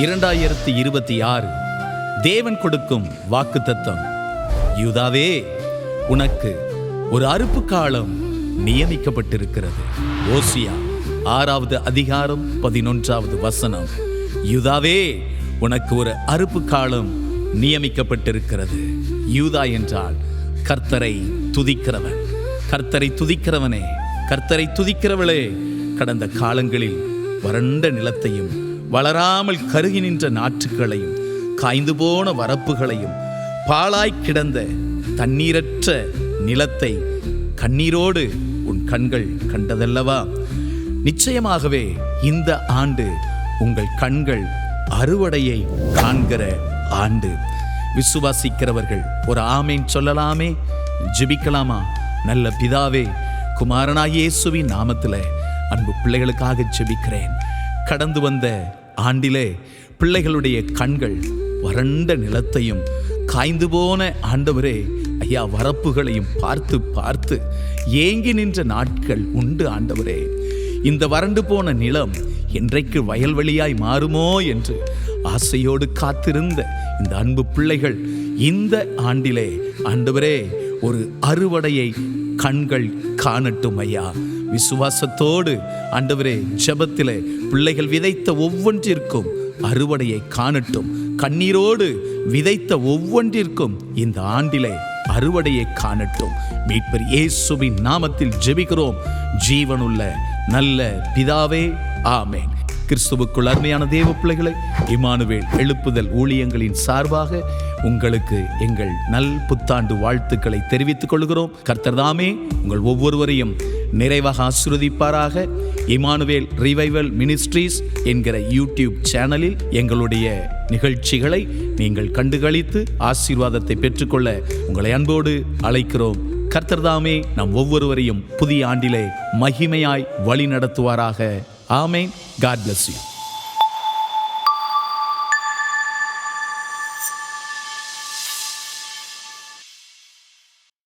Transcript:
2026 தேவன் கொடுக்கும் வாக்குத்தத்தம். யூதாவே, உனக்கு ஒரு அறுப்பு காலம் நியமிக்கப்பட்டிருக்கிறது. ஓசியா 6வது அதிகாரம் 11வது வசனம். யூதாவே, உனக்கு ஒரு அறுப்பு காலம் நியமிக்கப்பட்டிருக்கிறது. யூதா என்றால் கர்த்தரை துதிக்கிறவன். கர்த்தரை துதிக்கிறவனே, கர்த்தரை துதிக்கிறவளே, கடந்த காலங்களில் வறண்ட நிலத்தையும் வளராமல் கருகி நின்ற நாற்றுகளையும் காய்ந்து போன வரப்புகளையும் பாழாய் கிடந்த தண்ணீரற்ற நிலத்தை கண்ணீரோடு உன் கண்கள் கண்டதல்லவா? நிச்சயமாகவே இந்த ஆண்டு உங்கள் கண்கள் அறுவடையை காண்கிற ஆண்டு. விசுவாசிக்கிறவர்கள் ஒரு ஆமேன் சொல்லலாமே, ஜெபிக்கலாமா? நல்ல பிதாவே, குமாரனாகிய இயேசுவின் நாமத்தில் அன்பு பிள்ளைகளுக்காக ஜெபிக்கிறேன். கடந்து வந்த ஆண்டிலே பிள்ளைகளுடைய கண்கள் வறண்ட நிலத்தையும் காய்ந்து போன ஆண்டவரே ஐயா வரப்புகளையும் பார்த்து பார்த்து ஏங்கி நின்ற நாட்கள் உண்டு. ஆண்டவரே, இந்த வறண்டு போன நிலம் என்றைக்கு வயல்வெளியாய் மாறுமோ என்று ஆசையோடு காத்திருந்த இந்த அன்பு பிள்ளைகள் இந்த ஆண்டிலே ஆண்டவரே ஒரு அறுவடையை கண்கள் காணட்டும் ஐயா. விசுவாசத்தோடு ஆண்டவரே ஜெபத்திலே பிள்ளைகள் விதைத்த ஒவ்வொன்றிற்கும் அறுவடையை காணட்டும். கண்ணீரோடு விதைத்த ஒவ்வொன்றிற்கும் இந்த ஆண்டிலே அறுவடையை காணட்டும். மீட்பர் இயேசுவின் நாமத்தில் ஜெபிக்கிறோம் ஜீவனுள்ள நல்ல பிதாவே, ஆமேன். கிறிஸ்துவுக்குள் அருமையான தேவ பிள்ளைகளை, இம்மானுவேல் எழுப்புதல் ஊழியங்களின் சார்பாக உங்களுக்கு எங்கள் நல் புத்தாண்டு வாழ்த்துக்களை தெரிவித்துக் கொள்கிறோம். கர்த்தர் தாமே உங்கள் ஒவ்வொருவரையும் நிறைவாக ஆசீர்வதிப்பாராக. இம்மானுவேல் ரிவைவல் மினிஸ்ட்ரீஸ் என்கிற யூடியூப் சேனலில் எங்களுடைய நிகழ்ச்சிகளை நீங்கள் கண்டுகளித்து ஆசீர்வாதத்தை பெற்றுக்கொள்ள உங்களை அன்போடு அழைக்கிறோம். கர்த்தர் தாமே நம் ஒவ்வொருவரையும் புதிய ஆண்டிலே மகிமையாய் வழி நடத்துவாராக. ஆமேன். God bless you.